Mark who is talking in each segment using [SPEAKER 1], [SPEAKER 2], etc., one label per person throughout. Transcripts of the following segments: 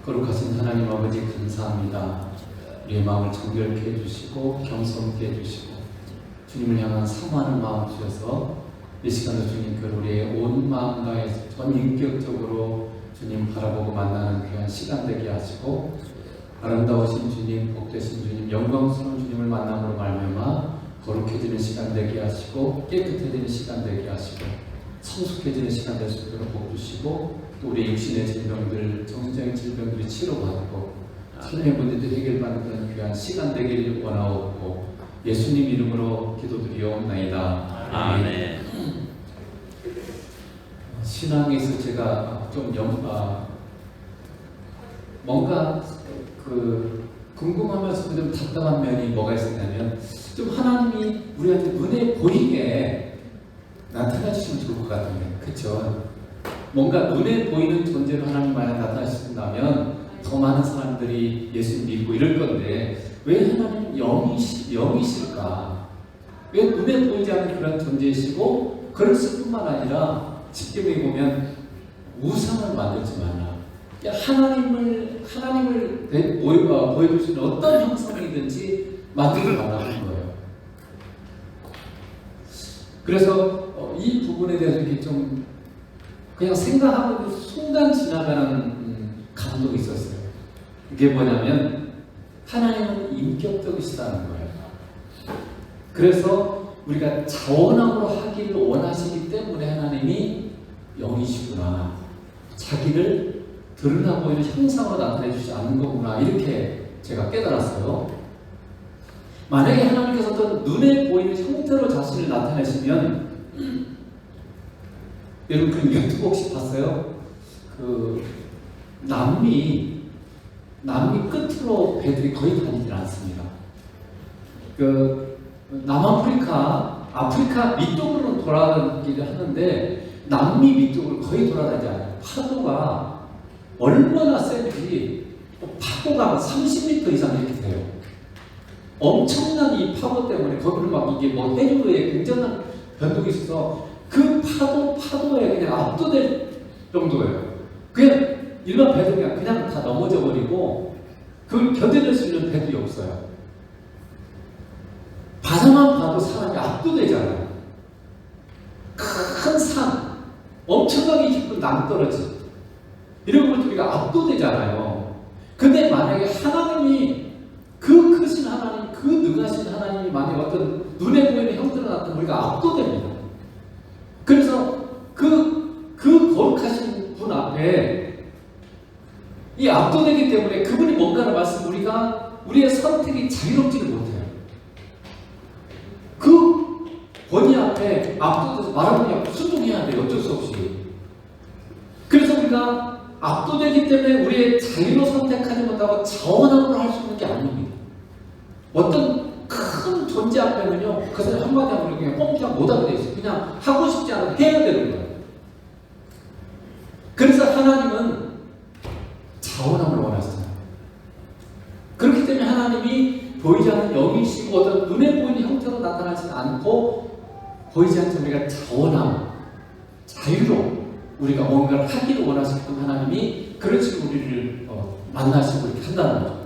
[SPEAKER 1] 거룩하신 하나님 아버지 감사합니다. 우리의 마음을 정결케 해주시고 겸손케 해주시고 주님을 향한 사모하는 마음 주셔서 이 시간도 주님께로 우리의 온 마음과 전 인격적으로 주님 바라보고 만나는 귀한 시간 되게 하시고 아름다우신 주님, 복되신 주님, 영광스러운 주님을 만남으로 말미암아 거룩해지는 시간 되게 하시고 깨끗해지는 시간 되게 하시고 성숙해지는 시간 될 수 있도록 복 주시고 또 우리 육신의 질병들, 정신적인 질병들이 치료받고 삶의 문제들이 해결받는 그런 귀한 시간 되기를 원하옵고 예수님 이름으로 기도드리옵나이다.
[SPEAKER 2] 아멘.
[SPEAKER 1] 신앙에서 제가 좀 뭔가 궁금하면서도 좀 답답한 면이 뭐가 있었냐면 좀 하나님이 우리한테 눈에 보이게 나타나주시면 좋을 것 같은데, 그렇죠? 뭔가 눈에 보이는 존재로 하나님 만약 나타나신다면 더 많은 사람들이 예수 믿고 이럴 건데 왜 하나님 영이실까? 왜 눈에 보이지 않는 그런 존재이시고 그랬을 뿐만 아니라 십계명에 보면 우상을 만들지 마라. 하나님을 보여줄 수 있는 어떤 형상이든지 만들지 말라는 거예요. 그래서 이 부분에 대해서 이렇게 좀 그냥 생각하고 순간 지나가는 감동이 있었어요. 이게 뭐냐면 하나님은 인격적이시다는 거예요. 그래서 우리가 자원함으로 하기를 원하시기 때문에 하나님이 영이시구나, 자기를 드러나 보이는 형상으로 나타내 주지 않는 거구나, 이렇게 제가 깨달았어요. 만약에 하나님께서 어떤 눈에 보이는 형태로 자신을 나타내시면 여러분 그 유튜브 혹시 봤어요? 남미 끝으로 배들이 거의 다니질 않습니다. 아프리카 밑쪽으로는 돌아다니기를 하는데 남미 밑쪽으로 거의 돌아다니지 않아요. 파도가 얼마나 센지 파도가 30m 이상 이렇게 돼요. 엄청난 이 파도 때문에 거기를 막 이게 해류에 굉장한 변동이 있어서 그 파도에 그냥 압도될 정도예요. 그냥 일반 배도 그냥 다 넘어져 버리고 그걸 견뎌낼 수 있는 배들이 없어요. 바다만 봐도 사람이 압도되잖아요. 큰 산, 엄청나게 깊은 낭떠러지, 이런 것들 우리가 압도되잖아요. 근데 만약에 하나님이 그 크신 하나님, 그 능하신 하나님이 만약에 어떤 눈에 보이는 형태로 나타나면 우리가 압도됩니다. 그래서 그 거룩하신 분 앞에 이 압도되기 때문에 그분이 뭔가를 말씀 우리의 선택이 자유롭지를 못해요. 그 권위 앞에 압도돼서 말하면 순종해야 돼요. 어쩔 수 없이. 그래서 우리가 압도되기 때문에 우리의 자유로 선택하지 못하고 자원함으로 할 수 있는 게 아닙니다. 어떤 큰 존재 앞에는요, 그 사람 한마디 하면 그냥 꼼짝 못하게 돼 있어요. 그냥 하고 싶지 않아도 해야 되는 거예요. 그래서 하나님은 자원함을 원하시잖아요. 그렇기 때문에 하나님이 보이지 않는 영이시고 어떤 눈에 보이는 형태로 나타나지 않고 보이지 않는 우리가 자원함, 자유로 우리가 뭔가를 하기를 원하실 분 하나님이 그런 식으로 우리를 만나시고 이렇게 한다는 거죠.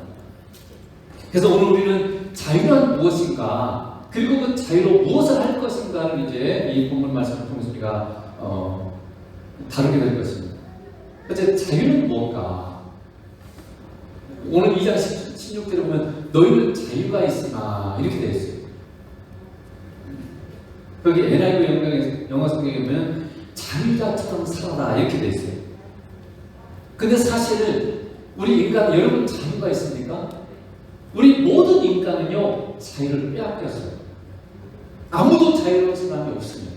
[SPEAKER 1] 그래서 오늘 우리는 자유란 무엇인가, 그리고 그 자유로 무엇을 할 것인가를 이제 이 본문 말씀을 통해서 우리가 다루게 될 것입니다. 어째 자유는 뭔가? 오늘 2장 16절에 보면 너희는 자유가 있으나 이렇게 되어 있어요. 여기 NIV 영어 성경에 보면 자유자처럼 살아라 이렇게 되어 있어요. 근데 사실 우리 인간 여러분 자유가 있습니까? 우리 모든 인간은요 자유를 빼앗겼어요. 아무도 자유로운 사람이 없습니다.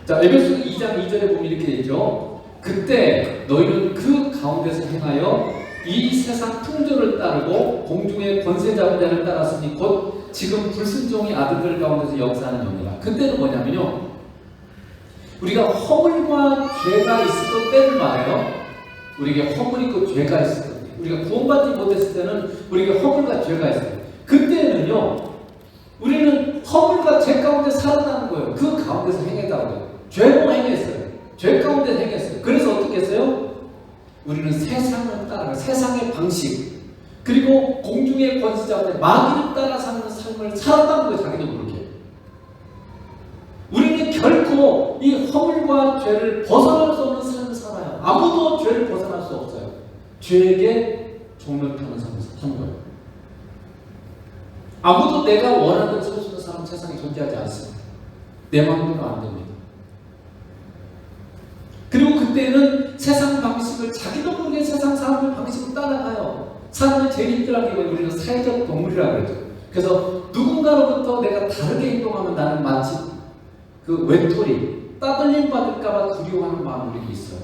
[SPEAKER 1] 자, 에베소서 2장 2절에 보면 이렇게 되죠. 그때 너희는 그 가운데서 행하여 이 세상 풍조를 따르고 공중의 권세 잡은 자를 따랐으니 곧 지금 불순종의 아들들 가운데서 역사하는 영이라. 그때는 뭐냐면요, 우리가 허물과 죄가 있을 때를 말해요. 우리에게 허물 있고 죄가 있을 때, 우리가 구원받지 못했을 때는 우리에게 허물과 죄가 있어요. 그때는요 우리는 허물과 죄 가운데 살았다는 거예요. 그 가운데서 행했다고 해요. 죄로 행했어요. 죄 가운데 행했어요. 그래서 어떻게 했어요? 우리는 세상을 따라가 세상의 방식 그리고 공중의 권세자한테 마귀를 따라 사는 삶을 살았다는 거예요. 자기도 모르게. 우리는 결코 이 허물과 죄를 벗어날 수 없는 삶을 살아요. 아무도 죄를 벗어날 수 없어요. 죄에게 종을 타는 삶을 사는 거예요. 아무도 내가 원하는 살 수 있는 사람 세상에 존재하지 않습니다. 내 마음대로 안 됩니다. 그리고 그때는 세상 방식을 자기도 모르게 세상 사람들 방식을 따라가요. 사람을 제일 힘들어하게 우리는 사회적 동물이라고 그러죠. 그래서 누군가로부터 내가 다르게 행동하면 나는 마치 그 외톨이, 따돌림 받을까봐 두려워하는 마음이 우리에게 있어요.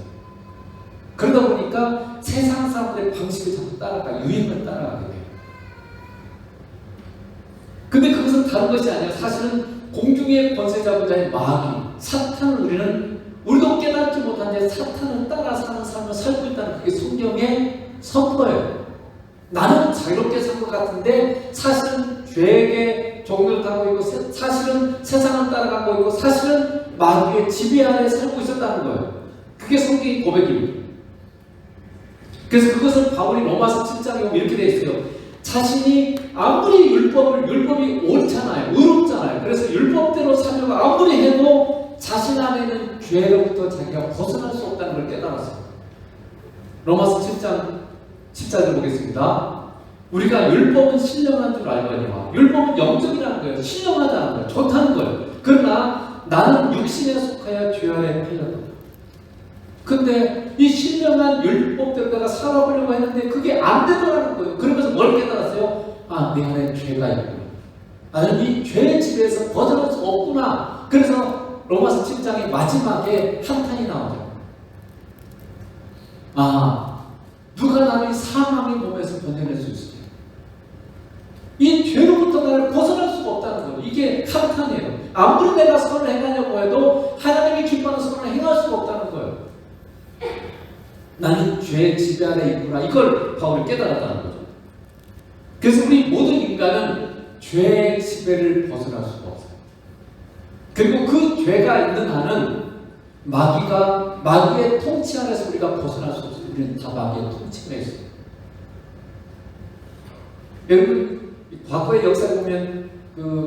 [SPEAKER 1] 그러다 보니까 세상 사람들의 방식을 자꾸 따라가, 유행을 따라가게 돼요. 근데 그것은 다른 것이 아니라 사실은 공중의 권세자분자의 마귀, 사탄을 우리도 깨닫지 못한 채 사탄을 따라 사는 삶을 살고 있다는 그게 성경의 선포예요. 나는 자유롭게 산 것 같은데 사실은 죄에게 종을 타고 있고 사실은 세상을 따라가고 있고 사실은 마귀의 지배 아래 살고 있었다는 거예요. 그게 성경의 고백입니다. 그래서 그것을 바울이 로마서 7장에 보면 이렇게 되어 있어요. 자신이 아무리 율법이 옳잖아요. 의롭잖아요. 그래서 율법대로 살려고 아무리 해도 자신 안에는 죄로부터 자기가 벗어날 수 없다는 걸 깨달았어요. 로마서 7장 14절 보겠습니다. 우리가 율법은 신령한 줄 알거니와 율법은 영적이라는 거예요. 신령하다는 거예요. 좋다는 거예요. 그러나 나는 육신에 속하여 죄 아래 팔렸다. 근데 이 신령한 율법대로 내가 살아보려고 했는데 그게 안 되더라는 거예요. 그러면서 뭘 깨달았어요? 아, 내 안에 죄가 있구나. 나는 이 죄의 지배에서 벗어날 수 없구나. 그래서 로마서 7장의 마지막에 한탄이 나오죠. 아, 누가 나를 사망의 몸에서 건져낼 수 있을까? 이 죄로부터 나를 벗어날 수가 없다는 거예요. 이게 한탄이에요. 아무리 내가 선을 행하려고 해도 하나님이 기뻐하는 선을 행할 수가 없다는 거예요. 나는 죄의 지배 아래 있구나. 이걸 바울이 깨달았다는 거죠. 그래서 우리 모든 인간은 죄의 지배를 벗어날 수가 없어요. 그리고 그 죄가 있는 한은 마귀의 통치 아래서 우리가 벗어날 수 없어요. 우리는 다 마귀의 통치가 있어요. 여러분, 과거의 역사를 보면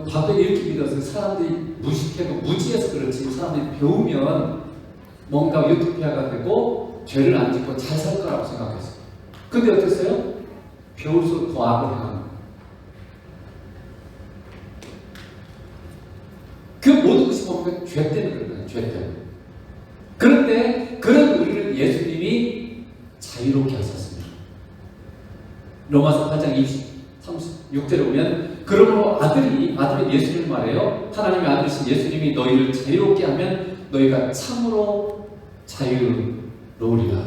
[SPEAKER 1] 과거에 이렇게 믿었어요. 사람들이 무식해도 무지해서 그렇지 사람들이 배우면 뭔가 유토피아가 되고 죄를 안 짓고 잘 살 거라고 생각했어요. 근데 어땠어요? 배울수록 더 악을 행하는 거예요. 그 모든 것이 보면 죄 때문에 그런 죄 때문에. 그런데 그런 우리를 예수님이 자유롭게 하셨습니다. 로마서 8장 36절에 보면 그러므로 아들이 예수님을 말해요. 하나님의 아들이신 예수님이 너희를 자유롭게 하면 너희가 참으로 자유로우리라.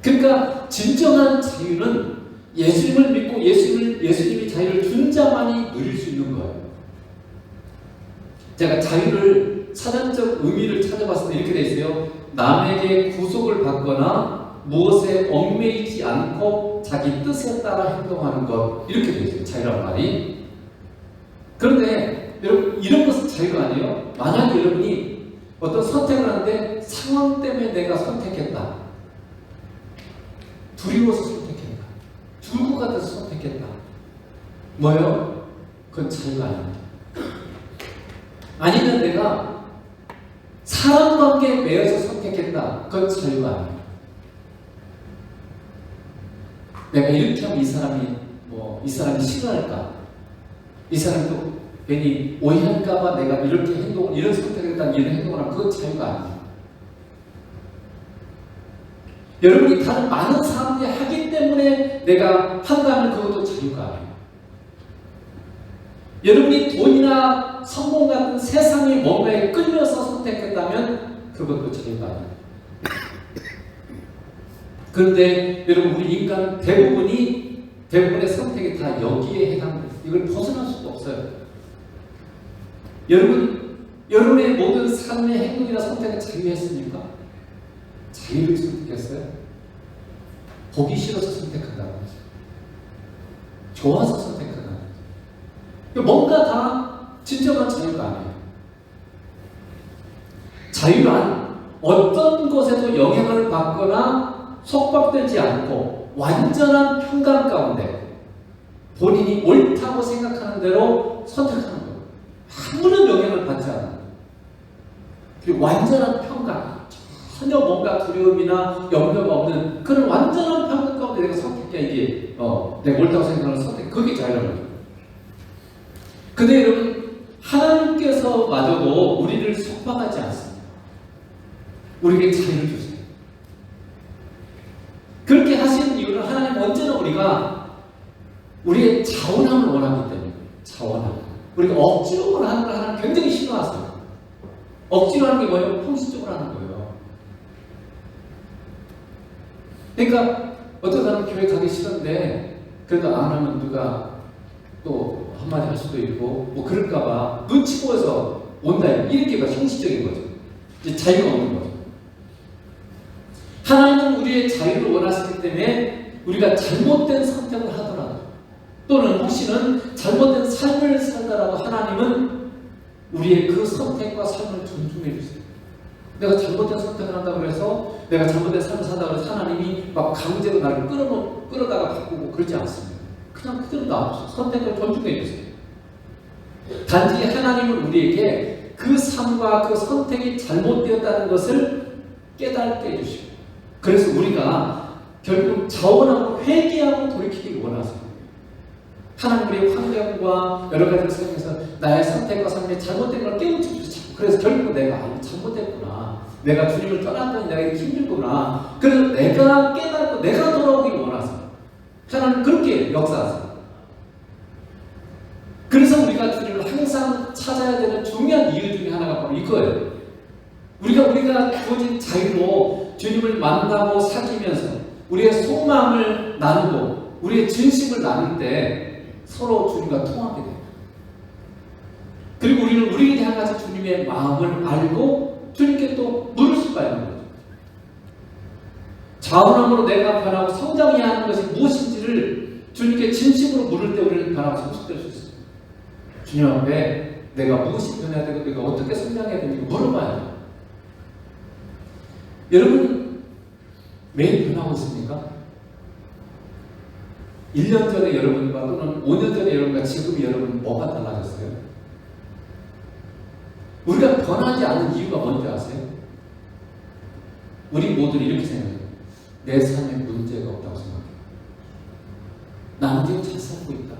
[SPEAKER 1] 그러니까 진정한 자유는 예수님을 믿고 예수님이 자유를 준 자만이 누릴 수 있는 거예요. 제가 자유를 사전적 의미를 찾아봤을 때 이렇게 돼 있어요. 남에게 구속을 받거나 무엇에 얽매이지 않고 자기 뜻에 따라 행동하는 것, 이렇게 돼 있어요. 자유란 말이. 그런데 여러분, 이런 것은 자유가 아니에요. 만약에 여러분이 어떤 선택을 하는데 상황 때문에 내가 선택했다. 두려워서 선택했다. 죽을 것 같아서 선택했다. 뭐예요? 그건 자유가 아닙니다. 아니면 내가 사람 관계에 매여서 선택했다. 그건 자유가 아닙니다. 내가 이렇게 하면 이 사람이 싫어할까? 이 사람이 또 괜히 오해할까봐 내가 이런 선택을 했다, 이런 행동을 하면 그건 자유가 아닙니다. 여러분이 다른 많은 사람들이 하기 때문에 내가 한다면 그것도 자유가 아니에요. 여러분이 돈이나 성공 같은 세상의 뭔가에 끌려서 선택했다면 그것도 자유가 아니에요. 그런데 여러분, 우리 인간은 대부분의 선택이 다 여기에 해당돼요. 이걸 벗어날 수가 없어요. 여러분의 모든 삶의 행동이나 선택은 자유했습니까? 자유를 선택했어요? 보기 싫어서 선택한다는 거죠. 좋아서 선택한다는 거죠. 뭔가 다 진정한 자유가 아니에요. 자유란 어떤 것에도 영향을 받거나 속박되지 않고 완전한 평강 가운데 본인이 옳다고 생각하는 대로 선택하는 거예요. 아무런 영향을 받지 않아요. 그리고 완전한 평강, 전혀 뭔가 두려움이나 염려가 없는 그런 완전한 평강 가운데 내가 선택해 이게 내가 옳다고 생각하는 선택, 그게 자유라는 거예요. 근데 여러분, 하나님께서 마저도 우리를 속박하지 않습니다. 우리에게 자유를 주세요. 그렇게 하시는 이유는 하나님 언제나 우리의 자원함을 원하기 때문에. 자원함. 우리가 억지로 하는 걸 하나님 굉장히 싫어하세요. 억지로 하는 게 뭐예요? 형식적으로 하는 거예요. 그러니까 어떤 사람은 교회 가기 싫은데 그래도 안 하면 누가 또 한마디 할 수도 있고 뭐 그럴까봐 눈치 보여서 온다, 이렇게 봐. 형식적인 거죠. 이제 자유가 없는 거죠. 하나님은 우리의 자유를 원하시기 때문에 우리가 잘못된 선택을 하더라도 또는 혹시는 잘못된 삶을 살더라도 하나님은 우리의 그 선택과 삶을 존중해 주세요. 내가 잘못된 선택을 한다고 해서 내가 잘못된 삶을 산다고 해서 하나님이 막 강제로 나를 끌어다가 바꾸고 그러지 않습니다. 그냥 그대로 놔두세요. 선택을 존중해 주세요. 단지 하나님은 우리에게 그 삶과 그 선택이 잘못되었다는 것을 깨닫게 해주시고, 그래서 우리가 결국 자원하고 회개하고 돌이키기를 원하세요. 하나님 우리의 환경과 여러 가지를 살면서 나의 선택과 삶의 잘못된 걸 깨우쳐 주시고, 그래서 결국 내가 잘못됐구나, 내가 주님을 떠났더니 내가 힘들구나, 그래서 내가 깨닫고 내가 돌아오기를 원하세요. 하나님 그렇게 역사하세요. 그래서 우리가 주님을 항상 찾아야 되는 중요한 이유 중에 하나가 바로 이거예요. 우리가 주어진 자유로 주님을 만나고 사귀면서 우리의 속마음을 나누고 우리의 진심을 나눌 때 서로 주님과 통하게 됩니다. 그리고 우리는 우리에 향해서 주님의 마음을 알고 주님께 또 물을 수가 있는 거죠. 자원함으로 내가 변하고 성장해야 하는 것이 무엇인지를 주님께 진심으로 물을 때 우리는 변하고 성숙될 수 있습니다. 주님 앞에 내가 무엇이 변해야 되고 내가 어떻게 성장해야 되는지 물어봐야 돼요. 여러분 매일 변하고 있습니까? 1년 전에 여러분과 또는 5년 전에 여러분과 지금 여러분 뭐가 달라졌어요? 우리가 변하지 않는 이유가 뭔지 아세요? 우리 모두 이렇게 생각해요. 내 삶에 문제가 없다고 생각해요. 나는 지금 잘 살고 있다.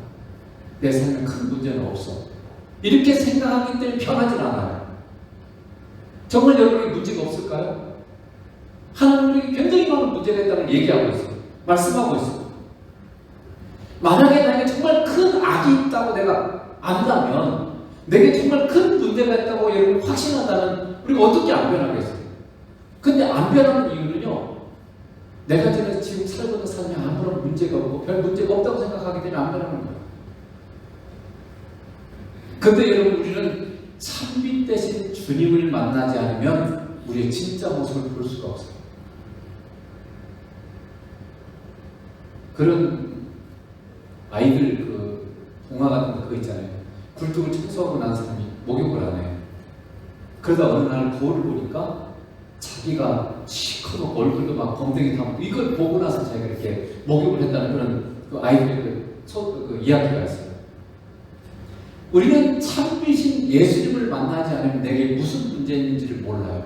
[SPEAKER 1] 내 삶에 큰 문제는 없어. 이렇게 생각하기 때문에 변하지 않아요. 정말 여러분에게 문제가 없을까요? 하나님이 굉장히 많은 문제가 있다고 얘기하고 있어요. 말씀하고 있어요. 만약에 나에게 정말 큰 악이 있다고 내가 안다면, 내게 정말 큰 문제가 있다고 여러분 확신한다면 우리가 어떻게 안 변하겠어요? 근데 안 변하는 이유는요, 내가 지금 살고 있는 삶에 아무런 문제가 없고 별 문제가 없다고 생각하기 때문에 안 변하는 거예요. 근데 여러분, 우리는 참빛 대신 주님을 만나지 않으면 우리의 진짜 모습을 볼 수가 없어요. 그런 아이들 그 동화 같은 거 있잖아요. 굴뚝을 청소하고 난 사람이 목욕을 안 해요. 그러다 어느 날 거울을 보니까 자기가 시커멓고 얼굴도 막 검댕이 타고, 이걸 보고 나서 자기가 이렇게 목욕을 했다는 그런 그 아이들의 그 이야기가 있어요. 우리는 참빛인 예수님을 만나지 않으면 내게 무슨 문제 있는지를 몰라요.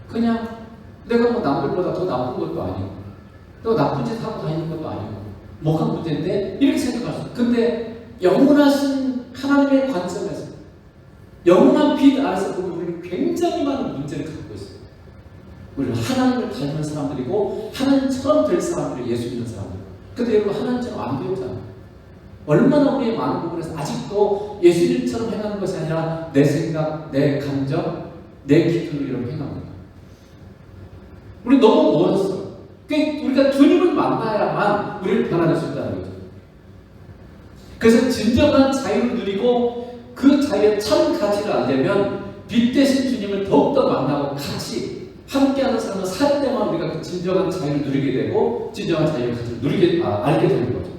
[SPEAKER 1] 그냥 내가 뭐 남들보다 더 나쁜 것도 아니고 또 나쁜 짓 하고 다니는 것도 아니고 뭐가 문제인데 이렇게 생각할 수 있어요. 근데 영원하신 하나님의 관점에서, 영원한 빛 아래서 보면 우리는 굉장히 많은 문제를 갖고 있어요. 우리는 하나님을 닮은 사람들이고 하나님처럼 될 사람들이 예수 믿는 사람들. 근데 여러분, 하나님처럼 안 되었잖아요. 얼마나 우리의 많은 부분에서 아직도 예수님처럼 행하는 것이 아니라 내 생각, 내 감정, 내 기준으로 이렇게 행합니다. 우리 너무 멀었어. 그러니까 우리가 주님을 만나야만 우리를 변화될 수 있다는 거죠. 그래서 진정한 자유를 누리고 그 자유의 참 가치를 알려면 빛 대신 주님을 더욱더 만나고 같이 함께하는 삶을 살 때만 우리가 그 진정한 자유를 누리게 되고 진정한 자유의 가치를 알게 되는 거죠.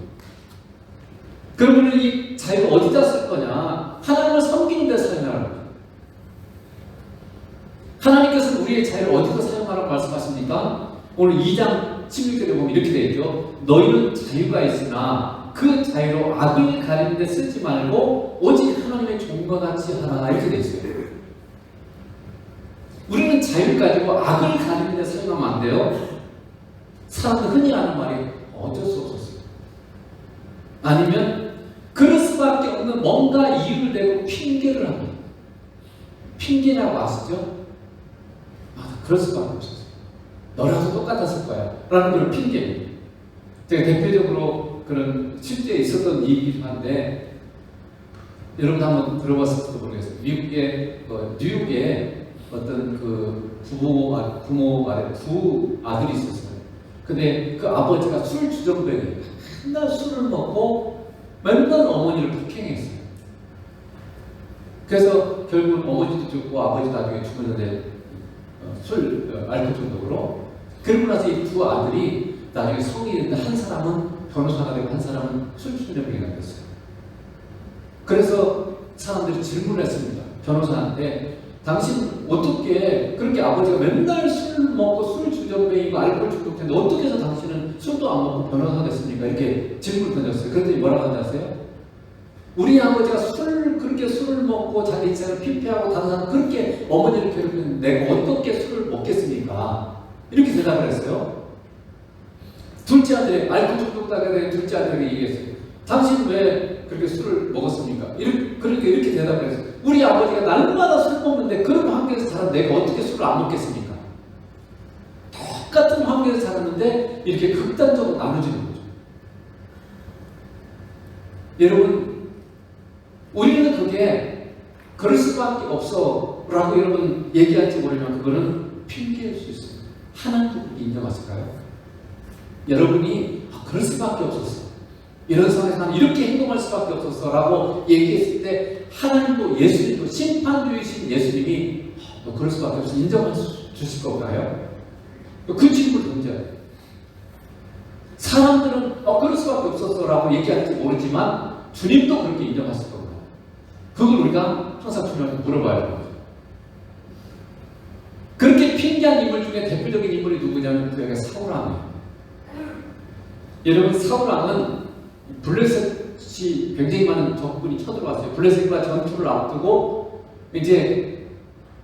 [SPEAKER 1] 그러면 이 자유를 어디다 쓸 거냐? 하나님을 섬기는 데 사용하라는 거예요. 하나님께서는 우리의 자유를 어디서 사용하라고 말씀하십니까? 오늘 2장 16절에 보면 이렇게 되어 있죠. 너희는 자유가 있으나 그 자유로 악을 가리는 데 쓰지 말고 오직 하나님의 종과 같이 하라 이렇게 되어 있어요. 우리는 자유를 가지고 악을 가리는 데 사용하면 안 돼요. 사람들 흔히 하는 말이 어쩔 수 없었어요. 아니면 그럴 수밖에 없는 뭔가 이유를 대고 핑계를 합니다. 핑계라고 아시죠? 그럴 수밖에 없었어요. 너라도 똑같았을 거야 라는 그런 핑계입니다. 제가 대표적으로 그런 실제에 있었던 일이긴 한데 여러분 한번 들어봤을지도 모르겠어요. 미국의 뉴욕에 어떤 그 두 아들이 있었어요. 근데 그 아버지가 술 주정뱅이, 맨날 술을 먹고 맨날 어머니를 폭행했어요. 그래서 결국 어머니도 죽고 아버지도 나중에 죽었는데 알코올 중독으로. 그러고 나서 이 두 아들이 나중에 성인이 됐는데 한 사람은 변호사가 되고 한 사람은 술 주정뱅이가 됐어요. 그래서 사람들이 질문을 했습니다. 변호사한테 당신 어떻게 그렇게 아버지가 맨날 술 먹고 술 주정뱅이고 알코올 중독했는데 어떻게 해서 당신은 술도 안 먹고 변호사가 됐습니까? 이렇게 질문을 던졌어요. 그랬더니 뭐라고 하는지 아세요? 우리 아버지가 그렇게 술을 먹고 자기 인생을 피폐하고 다른 사람 그렇게 어머니를 괴롭히는데 내가 어떻게 술을 먹겠습니까? 이렇게 대답을 했어요. 둘째 아들이 알코올 중독자가 된 둘째 아들이 얘기했어요. 당신 왜 그렇게 술을 먹었습니까? 그러니까 이렇게 대답을 했어요. 우리 아버지가 날마다 술 먹는데 그런 환경에서 자란 내가 어떻게 술을 안 먹겠습니까? 똑같은 환경에서 자랐는데 이렇게 극단적으로 나눠지는 거죠. 여러분, 우리는 그게 그럴 수밖에 없어 라고 여러분 얘기할지 모르지만 그거는 핑계일 수 있습니다. 하나님도 인정하실까요? 여러분이 그럴 수밖에 없었어, 이런 상황에서 나는 이렇게 행동할 수밖에 없었어 라고 얘기했을 때 하나님도 예수님도 심판주이신 예수님이 너 그럴 수밖에 없어 인정해 주실 건가요? 그 질문을 던져야 돼요. 사람들은 그럴 수밖에 없었어 라고 얘기할지 모르지만 주님도 그렇게 인정하실 겁니다. 그걸 우리가 항상 주님한테 물어봐야 됩니다. 그렇게 핑계한 인물 중에 대표적인 인물이 누구냐면 그게 사울왕이에요. 여러분, 사울왕은 블레셋이 굉장히 많은 적군이 쳐들어왔어요. 블레셋과 전투를 앞두고 이제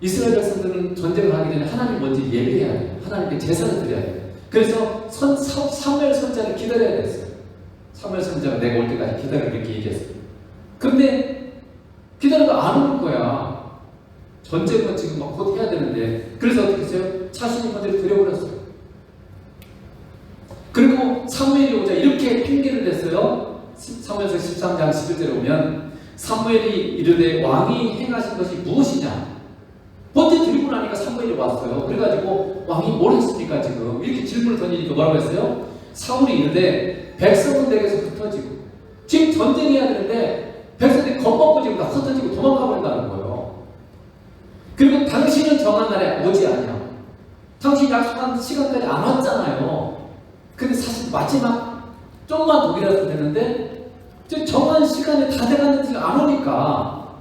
[SPEAKER 1] 이스라엘 백성들은 전쟁을 하기 전에 하나님 먼저 예배해야 돼요. 하나님께 제사를 드려야 돼요. 그래서 사무엘 선지자를 기다려야 됐어요. 사무엘 선지자가 내가 올 때까지 기다려 이렇게 얘기했어요. 근데 기다려도 안 오는 거야. 전쟁은 지금 막 곧 해야 되는데. 그래서 어떻게 했어요? 자신이 먼저 드려버렸어요. 그리고 사무엘이 오자 이렇게 핑계를 댔어요. 사무엘서 13장 11절에 보면 사무엘이 이르되 왕이 행하신 것이 무엇이냐? 먼저 드리고 나니까 사무엘이 왔어요. 그래가지고 왕이 뭘 했습니까 지금? 이렇게 질문을 던지니까 뭐라고 했어요? 사울이 이르되 백성은 내게서 흩어지고 지금 전쟁해야 되는데 백성들이 겁먹고 지금 다 흩어지고 도망가 버린다는 거예요. 그리고 당신은 정한 날에 오지 않냐? 당신 약속한 시간까지 안 왔잖아요. 근데 사실 마지막 좀만 더 기다렸으면 되는데 정한 시간에 다 돼갔는데 안 오니까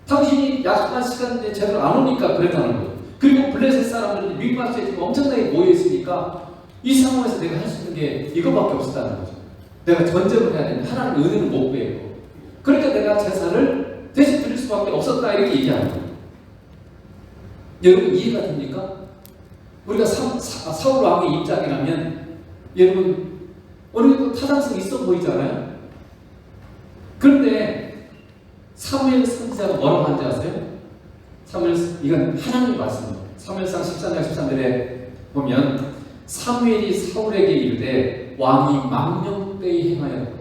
[SPEAKER 1] 당신이 약속한 시간에 제대로 안 오니까 그랬다는 거예요. 그리고 블레셋 사람들이 믹마스에 지금 엄청나게 모여있으니까 이 상황에서 내가 할 수 있는 게 이거밖에 없었다는 거죠. 내가 전쟁을 해야 되는데 하나님 은혜를 못 구해요. 그러니까 내가 제사를 대신 드릴 수밖에 없었다 이렇게 얘기하는 거예요. 여러분 이해가 됩니까? 우리가 사울 왕의 입장이라면 여러분 어느 정도 타당성이 있어 보이잖아요. 그런데 사무엘 선지자가 뭐라고 하는지 아세요? 이건 하나님의 말씀입니다. 사무엘상 13장 13절에 보면 사무엘이 사울에게 이르되 왕이 망령되이 행하였다.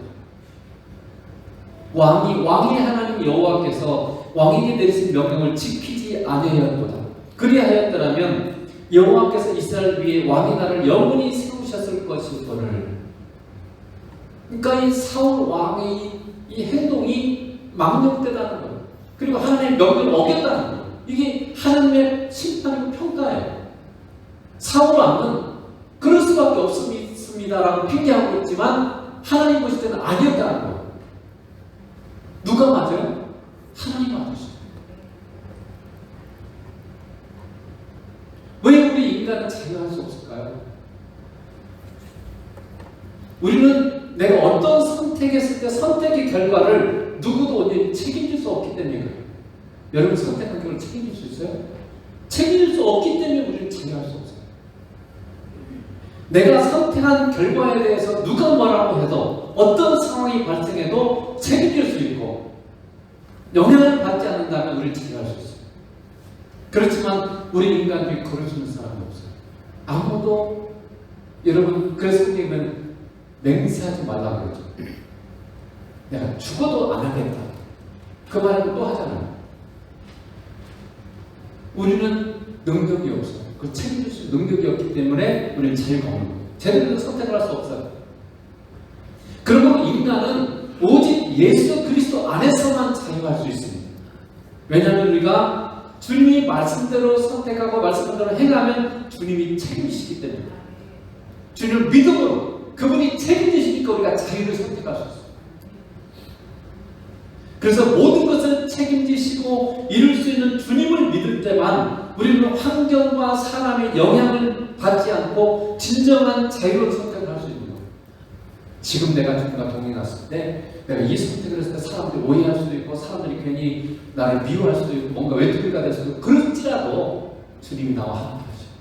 [SPEAKER 1] 왕의 하나님 여호와께서 왕에게 내리신 명령을 지키지 아니하였도다. 그리하였더라면 여호와께서 이스라엘 위에 왕의 날을 영원히 세우셨을 것이거늘. 그러니까 이 사울 왕의 이 행동이 망령되다는 거예요. 그리고 하나님의 명령을 어겼다는 거예요. 이게 하나님의 심판이고 평가예요. 사울 왕은 그럴 수밖에 없습니다라고 핑계하고 있지만 하나님 보실 때는 아니었다는 거예요. 누가 맞아요? 하나님 맞으시죠. 왜 우리 인간은 자유할 수 없을까요? 우리는 내가 어떤 선택했을 때 선택의 결과를 누구도 언제 책임질 수 없기 때문에 그래요. 여러분 선택한 결과를 책임질 수 있어요? 책임질 수 없기 때문에 우리는 자유할 수 없어요. 내가 선택한 결과에 대해서 누가 뭐라고 해도 어떤 상황이 발생해도 책임질 수 있고 영향을 받지 않는다면 우리는 자유할 수 있어요. 그렇지만 우리 인간 중에 걸어주는 사람이 없어요. 아무도. 여러분 그래서 성경에는 맹세하지 말라고 그러죠. 내가 죽어도 안 하겠다. 그 말을 또 하잖아요. 우리는 능력이 없어요. 그 책임질 수 있는 능력이 없기 때문에 우리는 자유가 없는 거예요. 제대로 선택을 할 수 없어요. 그러므로 인간은 오직 예수 그리스도 안에서만 자유할 수 있습니다. 왜냐하면 우리가 주님이 말씀대로 선택하고 말씀대로 행하면 주님이 책임지시기 때문에, 주님을 믿음으로 그분이 책임지시니까 우리가 자유를 선택할 수 있어요. 그래서 모든 것을 책임지시고 이룰 수 있는 주님을 믿을 때만 우리는 환경과 사람의 영향을 받지 않고 진정한 자유로운 선택을 할 수 있는 거예요. 지금 내가 주님과 동행 갔을 때 내가 이 선택을 했을 때 사람들이 오해할 수도 있고 사람들이 괜히 나를 미워할 수도 있고 뭔가 외톨이가 될 수도 있고 그렇지라도 주님이 나와 함께 하시고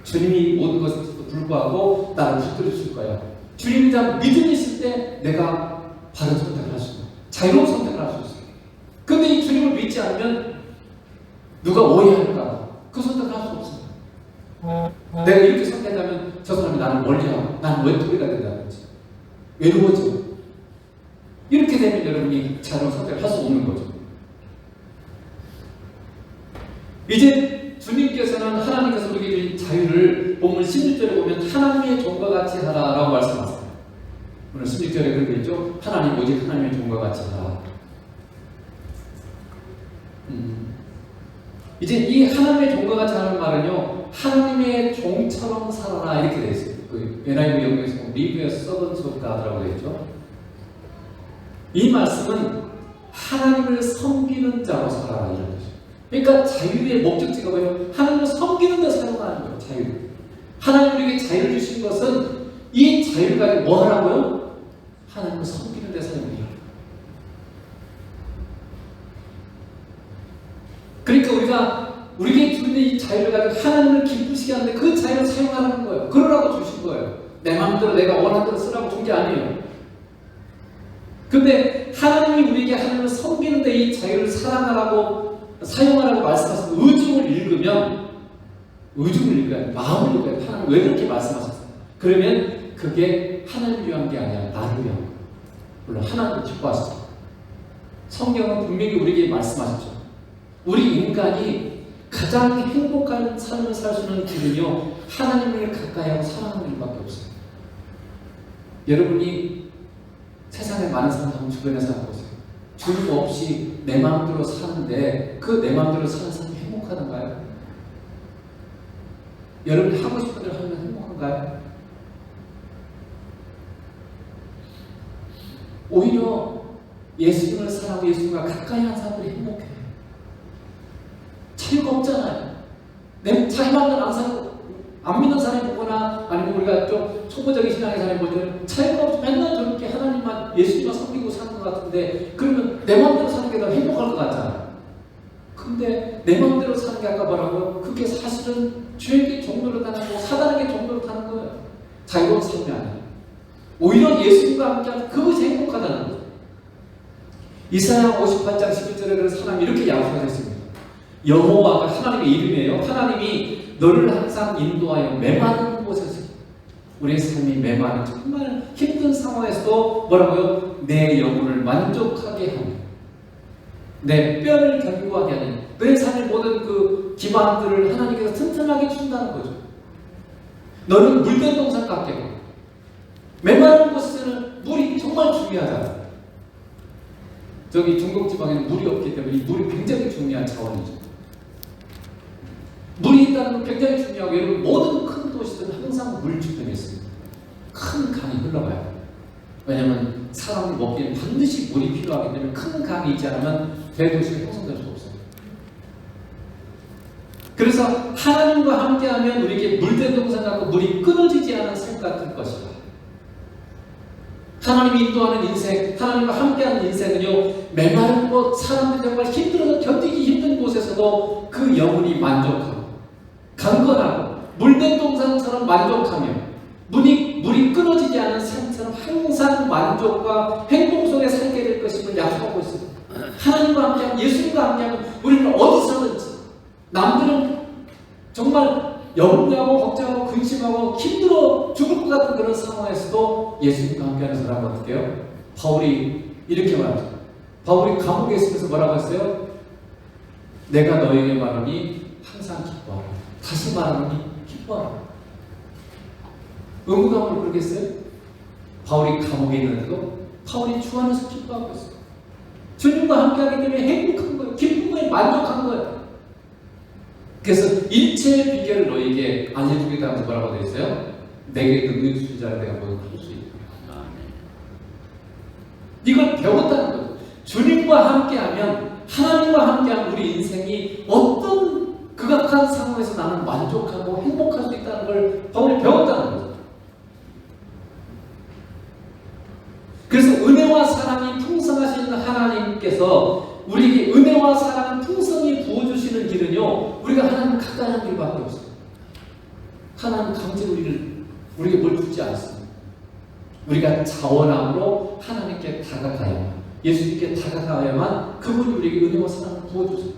[SPEAKER 1] 주님이 모든 것에도 불구하고 나를 붙들어 줄 거예요. 주님이 다 믿음이 있을 때 내가 바른 선택을 할 수 있어요. 자유로운 선택을 할 수 있어요. 근데 이 주님을 믿지 않으면 누가 오해할까 그 선택을 할 수 없어요. 내가 이렇게 선택하면 저 사람이 나를 멀리하고 나는 외톨이가 된다든지 외로워져. 이렇게 되면 여러분이 자유로운 선택을 할 수 없는 거죠. 이제 주님께서는 하나님께서 우리에게 주신 자유를 본문 16절에 보면 하나님의 종과 같이 하라라고 말씀하세요. 오늘 16절에 그렇게 있죠. 하나님 오직 하나님의 종과 같이 하라. 이제 이 하나님의 종과 같이 하는 말은요, 하나님의 종처럼 살아라 이렇게 되어 있어요. 그 NIV 영역에서 Live as servants of God라고 되어 있죠. 이 말씀은 하나님을 섬기는 자로 살아라 이런 거죠. 그러니까 자유의 목적지가 뭐예요? 하나님을 섬기는 데 사용하는 거예요. 자유. 하나님 우리에게 자유를 주신 것은 이 자유를 가지고 뭐 하라고요? 하나님을 섬기는 데 사용해요. 그러니까 우리에게 주는 이 자유를 가지고 하나님을 기쁘시게 하는데 그 자유를 사용하라는 거예요. 그러라고 주신 거예요. 내 마음대로 내가 원하는 대로 쓰라고 준 게 아니에요. 근데 하나님이 우리에게 하나님을 섬기는데 이 자유를 사용하라고 말씀하신 의중을 읽으면 마음을 읽어야 하나님 왜 그렇게 말씀하셨어요? 그러면 그게 하나님을 위한 게 아니라 나를 위한 거예요. 물론 하나님을 기뻐하시죠. 성경은 분명히 우리에게 말씀하셨죠. 우리 인간이 가장 행복한 삶을 살 수 있는 길은요, 하나님을 가까이 하고 사랑하는 일밖에 없어요. 여러분이 세상에 많은 사람들 주변에 생각해보세요. 주님 없이 내 마음대로 사는데 그 내 마음대로 사는 사람이 행복하던가요? 여러분이 하고 싶은 대로 하면 행복한가요? 오히려 예수님을 사랑하고 예수님과 가까이 한 사람들이 행복해요. 자유가 없잖아요. 내 자기 마음대로 안 믿는 사람이 보거나 아니면 우리가 좀 초보적인 신앙의 사람이 볼 때는 자유가 없어 맨날 저렇게 하나님만 예수님만 섬기고 사는 것 같은데 그러면 내 마음대로 사는 게 더 행복할 것 같잖아요. 근데 내 마음대로 사는 게 아까 뭐라고요? 그게 사실은 죄의 종로를 타는 거고 사단의 종로를 타는 거예요. 자유로운 삶이 아니에요. 오히려 예수님과 함께하면 그것이 행복하다는 거예요. 이사야 58장 11절에 그래서 하나님이 이렇게 약속하셨습니다. 여호와가 하나님의 이름이에요. 하나님이 너를 항상 인도하여 메마른 곳에서 우리의 삶이 메마른 정말 힘든 상황에서도 뭐라고요? 내 영혼을 만족하게 하며 내 뼈를 견고하게 하는 내 삶의 모든 그 기반들을 하나님께서 튼튼하게 준다는 거죠. 너는 물된 동산 같게 하고 메마른 곳에서는 물이 정말 중요하잖아요. 저기 중국 지방에는 물이 없기 때문에 이 물이 굉장히 중요한 자원이죠. 물이 있다는 건 굉장히 중요하고 여러분 모든 큰 도시들은 항상 물 주변에 있습니다. 큰 강이 흘러가요. 왜냐하면 사람이 먹기에는 반드시 물이 필요하기 때문에 큰 강이 있지 않으면 대도시가 형성될 수 없어요. 그래서 하나님과 함께하면 우리에게 물된 동산 같고 물이 끊어지지 않은 삶 같을 것이다. 하나님이 인도하는 인생, 하나님과 함께하는 인생은요, 메마른 곳, 사람들이 정말 힘들어서 견디기 힘든 곳에서도 그 영혼이 만족하고 강건하고 물된 동산처럼 만족하며 물이 끊어지지 않은 샘처럼 항상 만족과 행복 속에 살게 될 것임을 약속하고 있습니다. 하나님과 함께하면, 예수님과 함께하면 우리는 어디서든지, 남들은 정말 염려하고 걱정하고 근심하고 힘들어 죽을 것 같은 그런 상황에서도 예수님과 함께하는 사람은 어떻게 해요? 바울이 이렇게 말하죠. 바울이 감옥에 있으면서 뭐라고 했어요? 내가 너에게 말하니 항상 기뻐하라. 다시 말하니 기뻐하라. 의무감으로 그렇게 했어요? 바울이 감옥에 있는데도 바울이 주 안에서 기뻐하고 있어요. 주님과 함께하기 때문에 행복한 거예요. 기쁜 거예요. 만족한 거예요. 그래서 일체의 비결을 너에게 알려주겠다 하면서 뭐라고 되어 있어요? 내게 능력 주신 자를 내가 모두 할 수 있다. 이걸 배웠다는 거예요. 주님과 함께하면, 하나님과 함께하면 우리 인생이 어떤 극악한 상황에서 나는 만족하고 행복할 수 있다는 걸 바울이 배웠다는 거죠. 그래서 은혜와 사랑이 풍성하신 하나님께서 우리에게 은혜와 사랑을 풍성히 부어주시는 길은요, 우리가 하나님 가까이 하는 길밖에 없어요. 하나님 강제로 우리에게 뭘 주지 않습니다. 우리가 자원함으로 하나님께 다가가야만, 예수님께 다가가야만 그분이 우리에게 은혜와 사랑을 부어주세요.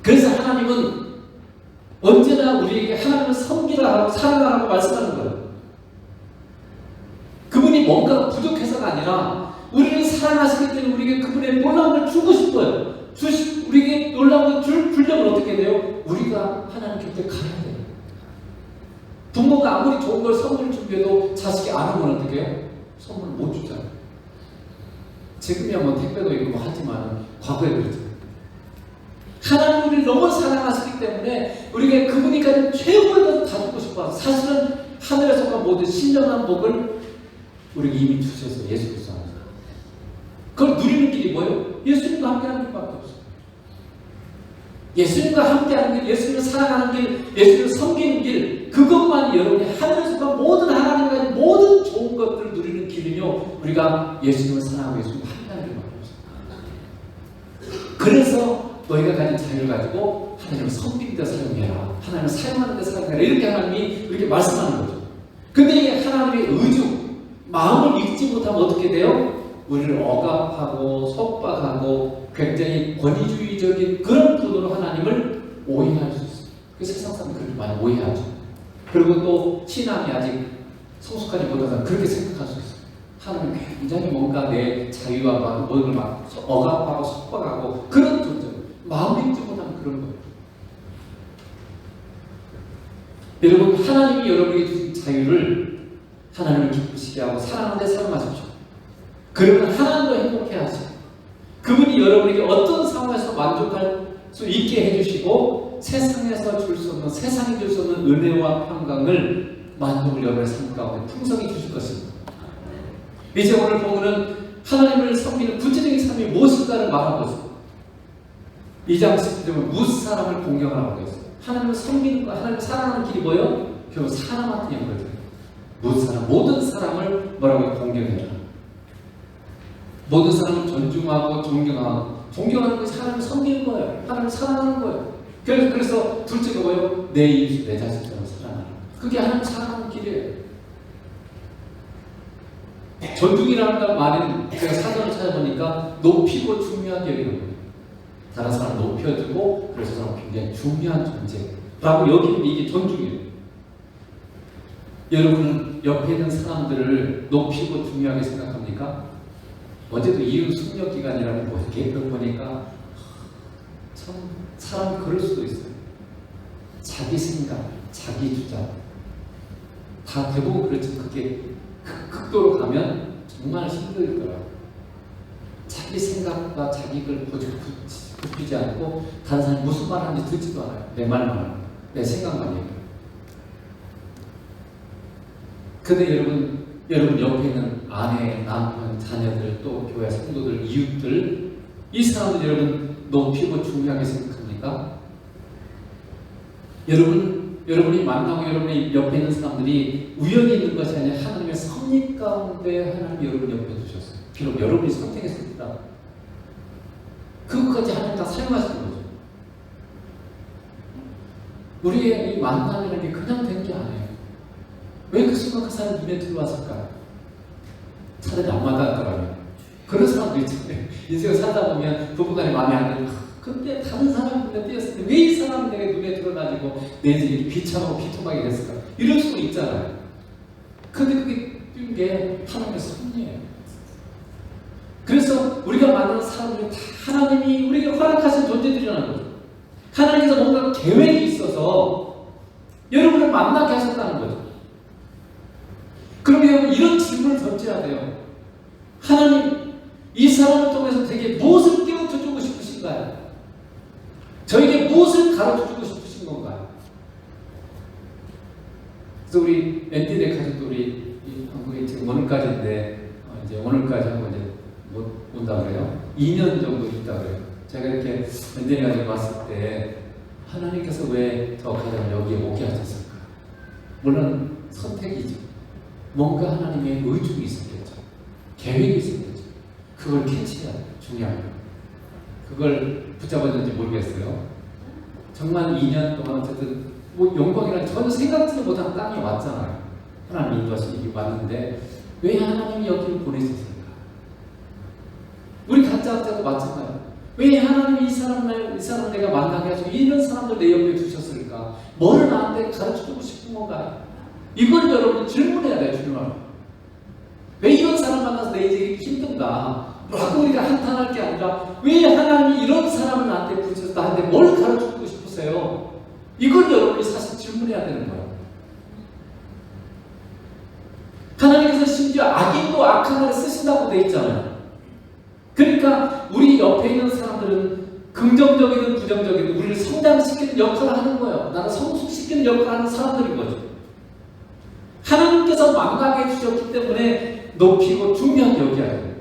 [SPEAKER 1] 그래서 하나님은 언제나 우리에게 하나님을 섬기라, 사랑하라고 말씀하는 거예요. 그분이 뭔가 부족해서가 아니라 우리를 사랑하시기 때문에 우리에게 그분의 놀라운 걸 주고 싶어요. 우리에게 놀라운 걸 주려면 어떻게 돼요? 우리가 하나님 곁에 가야 돼요. 부모가 아무리 좋은 걸 선물을 준비해도 자식이 안 오면 어떻게 해요? 선물을 못 주잖아요. 지금이야 뭐 택배도 있고 뭐 하지만 과거에 그랬잖아요. 하나님 우리를 너무 사랑하시기 때문에 우리가 그분이 가진 최고의 것을 가지고 싶어요. 사실은 하늘에서가 모든 신령한 복을 우리가 이미 주셔서 예수 그리스도 안에서 그걸 누리는 길이 뭐예요? 예수님과 함께하는 길밖에 없어요. 예수님과 함께하는 길, 예수님을 사랑하는 길, 예수님을 섬기는 길, 그것만이 여러분이 하늘에서가 모든 하나님과 가진 모든 좋은 것들을 누리는 길은요, 우리가 예수님을 사랑하고 예수님과 함께하는 길밖에 없어요. 그래서 너희가 가진 자유를 가지고 하나님을 섬기는 데 사용해라, 하나님을 사용하는 데 사용해라, 이렇게 하나님이 이렇게 말씀하는 거죠. 근데 이 하나님의 의중, 마음을 읽지 못하면 어떻게 돼요? 우리를 억압하고 속박하고 굉장히 권위주의적인 그런 분으로 하나님을 오해할 수 있어요. 그 세상 사람은 그렇게 많이 오해하죠. 그리고 또 신앙이 아직 성숙하지 못한 사람 그렇게 생각할 수 있어요. 하나님 굉장히 뭔가 내 자유와 모든 걸 막 억압하고 속박하고 그런 존재, 마음을 읽지 못하면 그런 거예요. 여러분, 하나님이 여러분에게 주신 자유를 하나님을 기쁘시게 하고 사랑하는 데 사용하십시오. 그러면 하나님도 행복해 하시고 그분이 여러분에게 어떤 상황에서 만족할 수 있게 해주시고 세상에서 줄 수 없는, 세상이 줄 수 없는 은혜와 평강을, 만족을 여러분의 삶 가운데 풍성히 주실 것입니다. 이제 오늘 보면은 하나님을 섬기는 구체적인 삶이 무엇인가를 말하고 있습니다. 2장 10절은 무사람을 공경하라고 되어 있어요. 하나님을 섬기는 거, 하나님을 사랑하는 길이 뭐예요? 결국 사람한테 연결돼요. 무사람, 모든 사람을 뭐라고 공경해라. 모든 사람을 존중하고 존경하는 것이 하나님을 섬기는 거예요. 하나님을 사랑하는 거예요. 그래서 둘째가 뭐예요? 내 이웃을 내 자신처럼 사랑하라. 그게 하나님 사랑하는 길이에요. 존중이라는 말은 제가 사전을 찾아보니까 높이고 중요한 여기는 거예요. 다른 사람을 높여주고 그래서 사람은 굉장히 중요한 존재라고 여기는 이게 존중이에요. 여러분은 옆에 있는 사람들을 높이고 중요하게 생각합니까? 어제도 이웃 숙려기간이라고 계획을 보니까 참 사람이 그럴 수도 있어요. 자기 생각, 자기 주장 다 대부분 그렇지만 그게 극도로 가면 정말 힘들더라고요. 자기 생각과 자기 걸 굽히지 않고 다른 사람이 무슨 말 하는지 듣지도 않아요. 내 말만 하고 내 생각만 얘기해요. 근데 여러분 옆에 있는 아내, 남편, 자녀들, 또 교회 성도들, 이웃들, 이 사람들 여러분 높이고 중요하게 생각합니까? 여러분 여러분이 만나고 여러분이 옆에 있는 사람들이 우연히 있는 것이 아니라 하나님의 섭리 가운데 하나님이 여러분 옆에 두셨어요. 비록 여러분이 선택했습니다. 그것까지 하나님 다 사용하시는 거죠. 우리의 이 만남이라는 게 그냥 된 게 아니에요. 왜 그 순간 그 사람이 눈에 들어왔을까요? 차라리 안 만났더라면. 그런 사람도 있잖아요. 인생을 살다 보면 부부간에 마음에 안 들고 근데 다른 사람 눈에 띄었을 때 왜 이 사람이 내게 눈에 드러나지고 내 인생이 비참하고 비통하게 됐을까? 이럴 수도 있잖아요. 근데 그게 뜬 게 하나님의 섭리예요. 그래서 우리가 만나는 사람들이 다 하나님이 우리에게 허락하신 존재들이라는 거죠. 하나님께서 뭔가 계획이 있어서 여러분을 만나게 하셨다는 거죠. 그러면 여러분 이런 질문을 던져야 돼요. 하나님, 이 사람을 통해서 되게 무엇을 깨우쳐 주고 싶으신가요? 저에게 무엇을 가르쳐 주고 싶으신 건가요? 그래서 우리 엔디네 가족도 우리 한국에 지금 오늘까지인데 이제 오늘까지 하고 이제 못 온다 그래요. 2년 정도 있다 그래요. 제가 이렇게 엔디네 가족 왔을 때 하나님께서 왜 저 가족을 여기에 오게 하셨을까? 물론 선택이죠. 뭔가 하나님의 의중이 있었겠죠. 계획이 있었겠죠. 그걸 캐치해야 돼요. 중요한 거. 그걸 붙잡았는지 모르겠어요. 정말 2년 동안 어쨌든 뭐 영광이란 전혀 생각지도 못한 땅에 왔잖아요. 하나님 인도하시기 왔는데 왜 하나님이 여기를 보내셨을까? 우리 각자도 마찬가지예요. 왜 하나님이 이 사람을 내가 만나게 하시고 이런 사람들 내 옆에 두셨을까? 뭐를 나한테 가르쳐주고 싶은 건가? 이걸 여러분 질문해야 돼요. 질문. 왜 이런 사람 만나서 내 인생이 힘든가? 라고 우리가 한탄할 게 아니라 왜 하나님이 이런 사람을 나한테 부르셔서 나한테 뭘 가르쳐주고 싶으세요? 이걸 여러분이 사실 질문해야 되는 거예요. 하나님께서 심지어 악인도 악한 을 쓰신다고 돼 있잖아요. 그러니까 우리 옆에 있는 사람들은 긍정적이든 부정적이든 우리를 성장시키는 역할을 하는 거예요. 나는 성숙시키는 역할을 하는 사람들인 거죠. 하나님께서 만나게 해주셨기 때문에 높이고 중요하게 여겨야 돼요.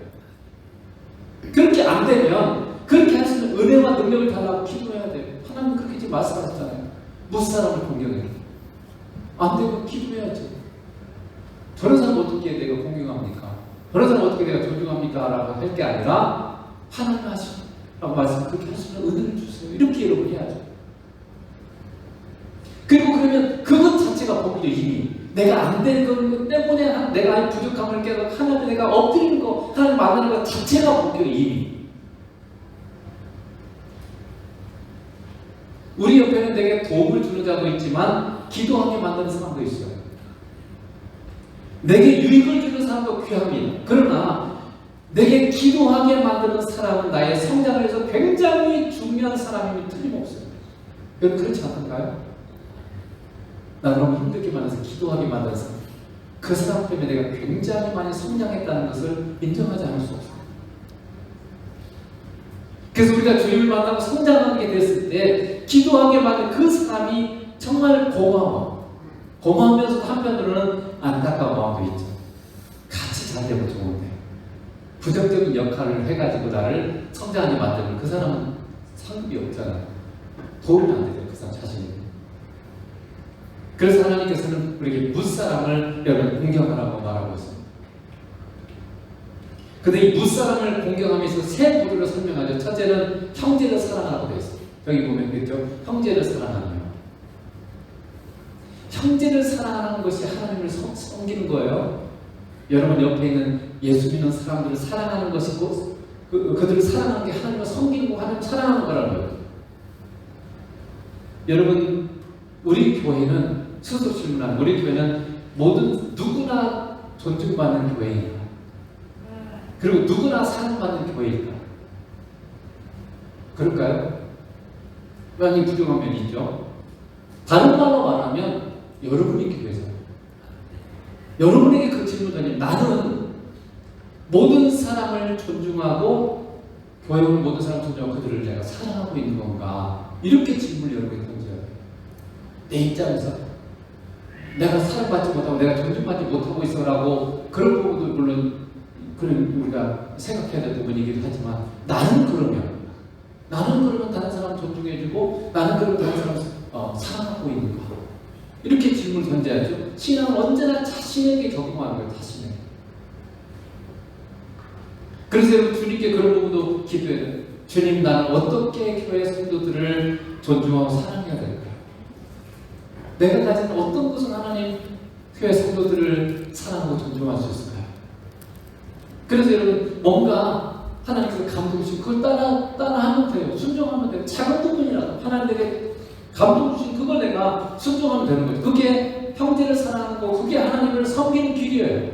[SPEAKER 1] 그렇게 안 되면 그렇게 할 수 있는 은혜와 능력을 달라고 기도해야 돼요. 하나님 그렇게 지금 말씀하셨잖아요. 무사람을 공경해요. 안 되면 기도해야죠. 저런 사람 어떻게 내가 공경합니까? 저런 사람 어떻게 내가 존중합니까? 라고 할 게 아니라 하나님 하시라고 말씀 그렇게 하시면 은혜를 주세요. 이렇게 여러분 해야죠. 그리고 그러면 그것 자체가 복이죠. 이미 내가 안 되는 것 때문에 내가 부족함을 깨닫고 하나님 내가 엎드리는 거 하나님 만나는 것 자체가 복이죠. 이미 우리 옆에는 내게 도움을 주는 자도 있지만 기도하게 만드는 사람도 있어요. 내게 유익을 주는 사람도 귀합니다. 그러나 내게 기도하게 만드는 사람은 나의 성장을 위해서 굉장히 중요한 사람임이 틀림없어요. 여러분 그렇지 않던가요? 나 너무 힘들게 만들어서 기도하게 만든 사람, 그 사람 때문에 내가 굉장히 많이 성장했다는 것을 인정하지 않을 수 없어요. 그래서 우리가 주님을 만나고 성장하게 됐을 때 기도하게 만든 그 사람이 정말 고마우면서도 한편으로는 안타까운 마음도 있죠. 같이 잘 되면 좋은데 부정적인 역할을 해가지고 나를 성장하게 만들면 그 사람은 상급이 없잖아요. 도움이 안 되죠. 그 사람 자신이. 그래서 하나님께서는 우리에게 무사람을 여러분 공경하라고 말하고 있습니다. 근데 이 무사람을 공경하면서 세 부류로 설명하죠. 첫째는 형제를 사랑하라고 되어 있어요. 여기 보면 그렇죠. 형제를 사랑하는 형제를 사랑하는 것이 하나님을 섬기는 거예요. 여러분 옆에 있는 예수 믿는 사람들을 사랑하는 것이고 그들을 사랑하는 게 하나님을 섬기는 거 하나님 사랑하는 거라는 거예요. 여러분 우리 교회는 스스로 질문하는 우리 교회는 모든 누구나 존중받는 교회인가? 그리고 누구나 사랑받는 교회인가? 그럴까요? 많이 부정한 면이 있죠. 다른 말로 말하면 여러분이 교회잖아요. 여러분에게 그 질문을 나는 모든 사람을 존중하고 교회 오는 모든 사람을 존중하고 그들을 내가 사랑하고 있는 건가? 이렇게 질문을 여러분에게 던져야 돼요. 내 입장에서 내가 사랑받지 못하고 내가 존중받지 못하고 있어라고 그런 부분도 물론 그런 우리가 생각해야 될 부분이기도 하지만 나는 그러면 다른 사람 존중해주고 나는 그러면 다른 사람 사랑하고 있는가? 이렇게 질문을 던져야죠. 신앙은 언제나 자신에게 적용하는 거예요. 자신에게. 그래서 여러분 주님께 그런 부분도 기도해요. 주님, 나는 어떻게 교회 성도들을 존중하고 사랑해야 될까요? 내가 가진 어떤 것은 하나님 교회 성도들을 사랑하고 존중할 수 있을까요? 그래서 여러분 뭔가 하나님께서 감동 주신 그걸 따라하면 돼요. 순종하면 돼요. 작은 부분이라도 하나님에게 감동 주신 그걸 내가 순종하면 되는 거죠. 그게 형제를 사랑하는 거, 그게 하나님을 섬기는 길이에요.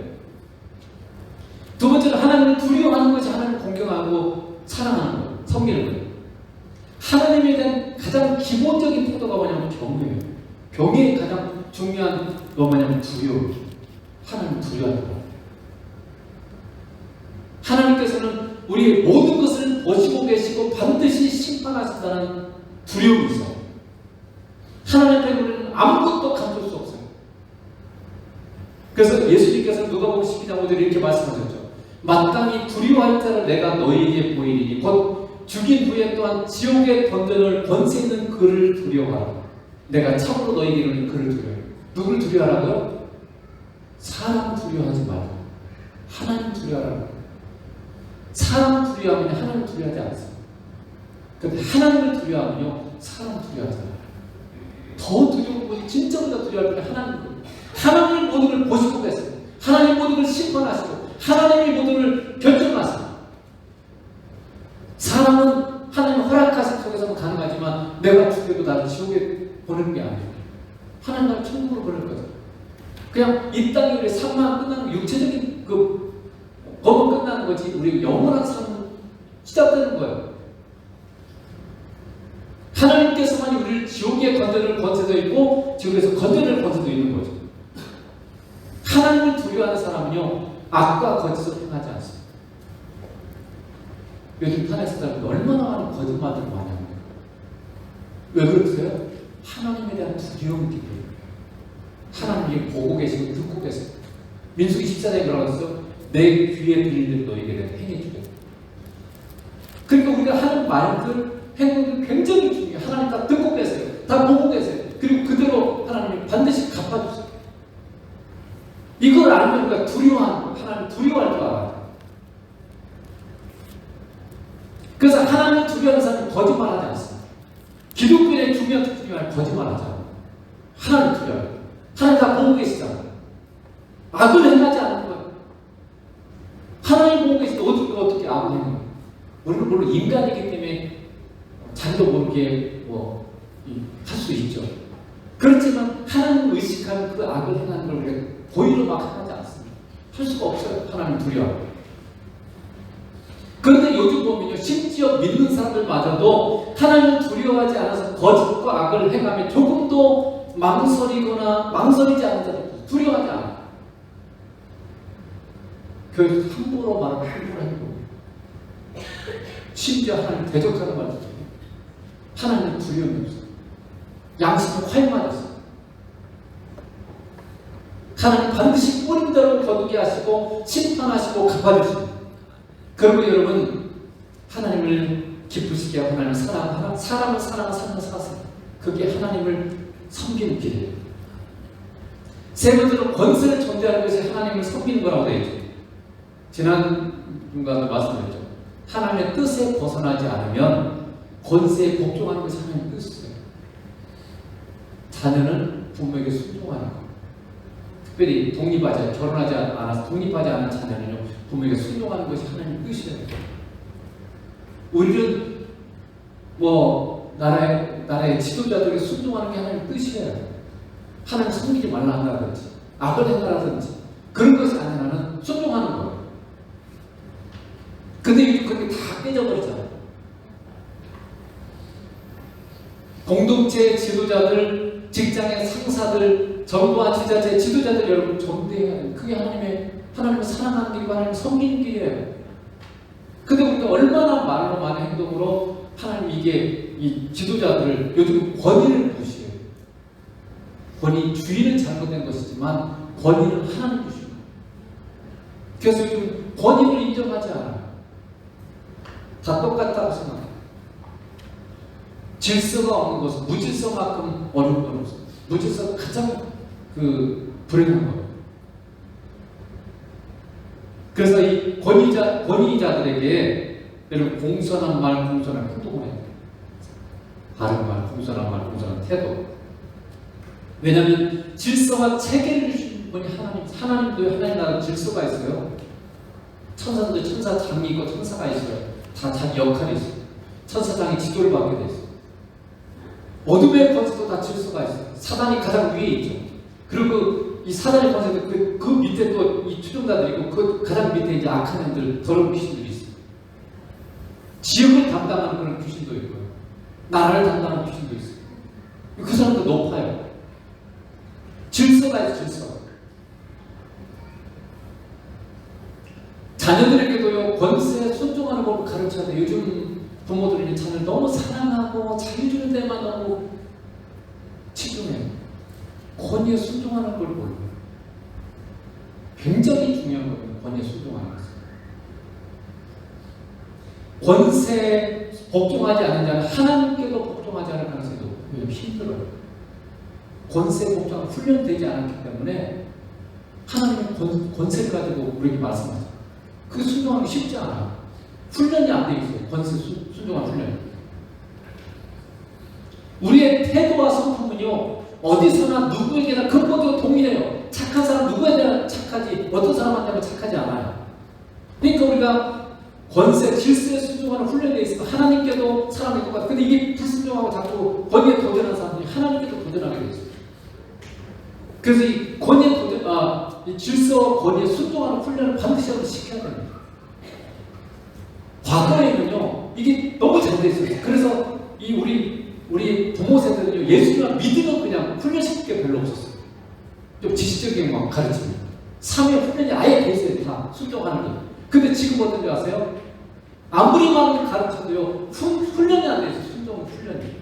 [SPEAKER 1] 두 번째로 하나님을 두려워하는 것이 하나님을 공경하고 사랑하는 거예요. 섬기는 거예요. 하나님에 대한 가장 기본적인 태도가 뭐냐면 경외예요. 경외의 가장 중요한 거 뭐냐면 두려움. 하나님을 두려워하는 거예요. 하나님께서는 우리의 모든 것을 보시고 계시고 반드시 심판하신다는 두려움이 있어요. 하나님 앞에 우리는 아무것도 감출 수 없어요. 그래서 예수님께서 누가복음 12장 5절에 이렇게 말씀하셨죠. 마땅히 두려워할 자를 내가 너희에게 보이리니 곧 죽인 후에 또한 지옥에 던져놓을 권세 있는 그를 두려워하라. 내가 참으로 너희에게 이르는 그를 두려워해. 누구를 두려워하라고요? 사람 두려워하지 말고 하나님 두려워하라고. 사람 두려워하면 하나님 두려워하지 않습니다. 그런데 하나님을 두려워하면요 사람 두려워하잖아요. 더 두려운 분이 진짜보다 두려워할 분이 하나님이거든요. 하나님이 모든 걸 보시고 계세요. 하나님 모든 걸 심판하시고 하나님이 모든 걸 결정하세요. 사람은 하나님 허락하신 속에서는 가능하지만 내가 죽여도 나를 지옥에 보내는 게 아니에요. 하나님 나를 천국으로 보낼 거죠. 그냥 이 땅에 우리 삶만 끝나는 육체적인 법은 끝나는 거지 우리 영원한 삶은 시작되는 거예요. 하나님께서만 우리를 지옥에 건져낼 권세도 있고 지옥에서 건져낼 권세도 있는 거죠. 하나님을 두려워하는 사람은요 악과 거짓을 행하지 않습니다. 요즘 탄핵 사람들이 얼마나 많은 거짓말들을 많이 합니까? 왜 그러세요? 하나님에 대한 두려움이 있기 때문에. 하나님이 보고 계시고 듣고 계세요. 민수기 14장에 뭐라고 했어요? 내 귀에 들리는 너에게 내가 행해주겠다. 그러니까 우리가 하는 말들, 행동들 굉장히 중요해요. 하나님 다 듣고 계세요. 다 보고 계세요. 그리고 그대로 하나님이 반드시 갚아주세요. 이걸 알면 우리가 두려워하는 거예요. 하나님 두려워할 줄 알아요. 그래서 하나님을 두려워하는 사람은 거짓말하지 않습니다. 기독교의 중요한 특징이 거짓말하지 않아요. 하나님 두려워해요. 하나님 다 보고 계시잖아요. 악을 행하지 않는 거예요. 하나님 보고 계시는데 어떻게 악을 행해요? 우리는 물론 인간이기 때문에 자기도 모르게 할 수 있죠. 그렇지만 하나님을 의식하는 그 악을 행하는 걸 우리가 고의로 막 하지 않습니다. 할 수가 없어요. 하나님 두려워요. 그런데 요즘 보면요, 심지어 믿는 사람들마저도 하나님을 두려워하지 않아서 거짓과 악을 행하며 조금도 망설이지 않는 자들, 두려워하지 않아요. 교회에서 함부로 말하고 함부로 행동. 심지어 하나님 대적하는 말도 해요. 하나님을 두려움이 없어요. 양심이 활 맞았어요. 하나님 반드시 뿌린 대로 거두게 하시고 심판하시고 갚아주십니다. 그리고 여러분 하나님을 기쁘시게 하고 하나님을 사랑하라. 사람을 사랑하는 삶을 사세요. 그게 하나님을 섬기는 길이에요. 세 번째로 권세를 존재하는 것이 하나님을 섬기는 거라고 되어 있죠. 지난 중간에 말씀드렸죠. 하나님의 뜻에 벗어나지 않으면 권세에 복종하는 것이 하나님의 뜻이에요. 자녀는 부모에게 순종하는 것. 특별히 결혼하지 않아서 독립하지 않은 자녀는요, 부모에게 순종하는 것이 하나님의 뜻이에요. 우리는 나라의 지도자들에게 순종하는 게 하나님의 뜻이에요. 하나님 섬기지 말라 한다든지, 악을 행하라든지, 그런 것이 아니라는 순종하는 거예요. 근데 요즘 그게 다 깨져버리잖아요. 공동체 지도자들, 직장의 상사들, 정부와 지자체 지도자들 여러분 존대해야 돼요. 그게 하나님을 사랑하는 길이고 하나님을 섬기는 길이에요. 근데 우리가 얼마나 말로 많은 행동으로 하나님 이 지도자들을 요즘 권위를 무시해요. 주인은 잘못된 것이지만 권위는 하나님 주신 거예요. 그래서 요즘 권위를 인정하지 않아요. 다 똑같다고 생각해요. 질서가 없는 것은 무질서만큼 어려운 건 없어요. 무질서가 가장 불행한 거예요. 그래서 이 권위자들에게 여러분 공손한 말, 공손한 행동을 해야 돼요. 바른 말, 공손한 말, 공손한 태도. 왜냐하면 질서와 체계를 주신 분이 하나님도 하나님 나라 질서가 있어요. 천사도 천사장이 있고 천사가 있어요. 다 자기 역할이 있어요. 천사장이 지도를 받게 돼 있어요. 어둠의 권세도 다 질서가 있어요. 사단이 가장 위에 있죠. 그리고 이 사단의 권세도 그 밑에 또 이 추종자들이 있고 그 가장 밑에 이제 악한 년들, 더러운 귀신들이 있어요. 지역을 담당하는 그런 귀신도 있고요. 나라를 담당하는 귀신도 있어요. 그 사람도 높아요. 질서가 있어요. 질서. 자녀들에게도요, 권세에 순종하는 법을 가르쳐야 돼요. 요즘 부모들이 자녀를 너무 사랑하고 자유 주는 데만 너무 치중해요. 권위에 순종하는 걸 몰라요. 굉장히 중요한 거예요. 권위에 순종하는 것은. 권세에 복종하지 않는 자는 하나님께도 복종하지 않을 가능성이 높아요. 힘들어요. 권세에 복종하면 훈련되지 않았기 때문에 하나님의 권세를 가지고 우리에게 말씀하죠. 그게 순종하기 쉽지 않아요. 훈련이 안 돼 있어요. 권세 순종한 훈련. 우리의 태도와 성품은요, 어디서나 누구에게나 근본적으로 동일해요. 착한 사람 누구에게나 착하지, 어떤 사람한테는 착하지 않아요. 그러니까 우리가 권세, 질서에 순종하는 훈련되어 있으면 하나님께도 사랑이 똑같아요. 근데 이게 불순종하고 자꾸 권위에 도전하는 사람들이 하나님께도 도전하게 되어 있어요. 그래서 이 권위에 이 질서와 권위에 순종하는 훈련을 반드시 시켜야 됩니다. 과거에는요, 이게 너무 잘 돼 있어요. 그래서 우리 부모 세대는요, 예수님을 믿으면 그냥 훈련시킬 게 별로 없었어요. 좀 지식적인 막 가르치면. 3회 훈련이 아예 돼 있어요. 다 순종하는 게. 근데 지금 어떤지 아세요? 아무리 많은 가르쳐도요, 훈련이 안 돼 있어요. 순종 훈련이.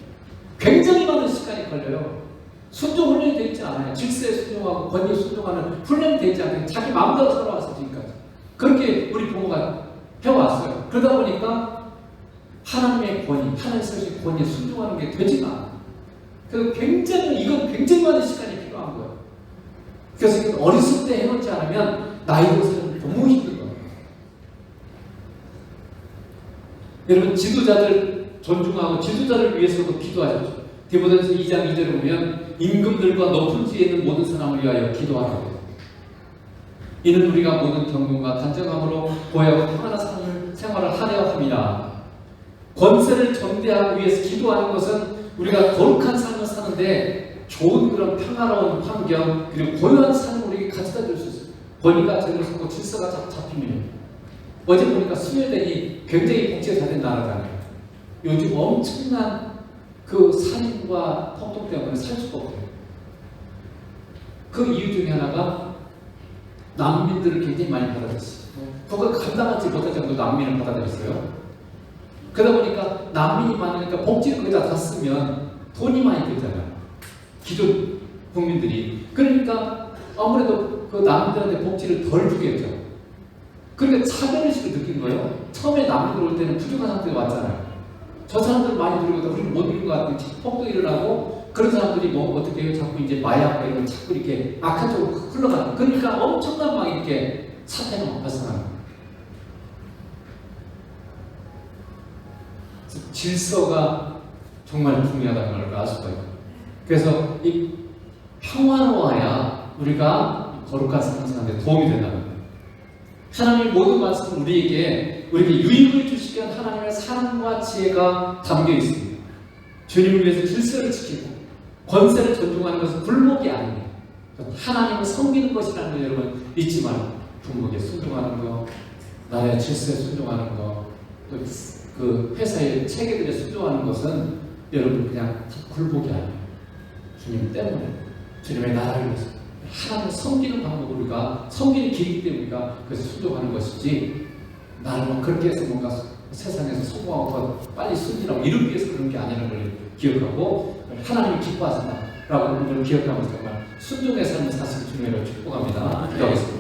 [SPEAKER 1] 굉장히 많은 시간이 걸려요. 순종 훈련이 되어 있지 않아요. 질서에 순종하고 권위에 순종하는 훈련이 되어 있지 않아요. 자기 마음대로 살아왔어요. 지금까지. 그렇게 우리 부모가 해왔어요. 그러다 보니까 하나님의 권위, 하나님의 설신 권위에 순종하는 게 되지가 않아요. 그래서 이건 굉장히 많은 시간이 필요한 거예요. 그래서 어렸을 때 해놓지 않으면 나이로 살면 너무 힘든 거예요. 여러분, 지도자들 존중하고 지도자를 위해서도 기도하십시오. 디모데전서 2장 2절에 보면 임금들과 높은 지에 있는 모든 사람을 위하여 기도하라고 해요. 이는 우리가 모든 경건과 단정함으로 보여 평안한 생활을 하려 함이라. 권세를 전대하기 위해서 기도하는 것은 우리가 거룩한 삶을 사는데 좋은 그런 평화로운 환경 그리고 고요한 삶을 우리에게 가져다 줄 수 있어요. 권위가 제대로 서고 질서가 잡히면. 어제 보니까 스웨덴이 굉장히 복지가 잘 된 나라잖아요. 요즘 엄청난 그 살인과 폭동 때문에 살 수가 없어요. 그 이유 중에 하나가 난민들을 굉장히 많이 받아들였어요. 그거 감당하지 못할 정도로 난민을 받아들였어요. 그러다 보니까 난민이 많으니까 복지를 거기다 다 쓰면 돈이 많이 들잖아요. 기존 국민들이. 그러니까 아무래도 그 난민들한테 복지를 덜 주겠죠. 그러니까 차별의식을 느낀 거예요. 처음에 난민들 올 때는 부족한 상태가 왔잖아요. 저 사람들 많이 들고 우리는 못 이룬 것 같은 폭도 일어나고 그런 사람들이 뭐 어떻게 해요? 자꾸 이제 마약 이런 걸 자꾸 이렇게 악한 쪽으로 흘러가는. 그러니까 엄청난 막 이렇게 사태가 발생하는 거예요. 질서가 정말 중요하다는 걸 알 수가 있고, 그래서 이 평화로워야 우리가 거룩한 삶을 사는데 도움이 된다는 거예요. 하나님의 모든 말씀은 우리에게 유익을 주시기 위한 하나님의 사랑과 지혜가 담겨 있습니다. 주님을 위해서 질서를 지키고 권세를 존중하는 것은 불복이 아닙니다. 하나님을 섬기는 것이라는 걸 여러분 잊지 말고, 부모에게 순종하는 것, 나라의 질서에 순종하는 것, 또 그 회사의 체계들에 순종하는 것은 여러분 그냥 굴복이 아니에요. 주님 때문에, 주님의 나라를 위해서 하나님을 섬기는 방법으로 우리가 섬기는 길이기 때문에 우리가 그래서 순종하는 것이지, 나는 그렇게 해서 뭔가 세상에서 성공하고 더 빨리 순진하고 이루기 위해서 그런 게 아니라는 걸 기억하고, 하나님이 기뻐하신다라고 하는 걸 기억하면서 정말 순종의 삶을 사시는 주님을 축복합니다. 기도하겠습니다.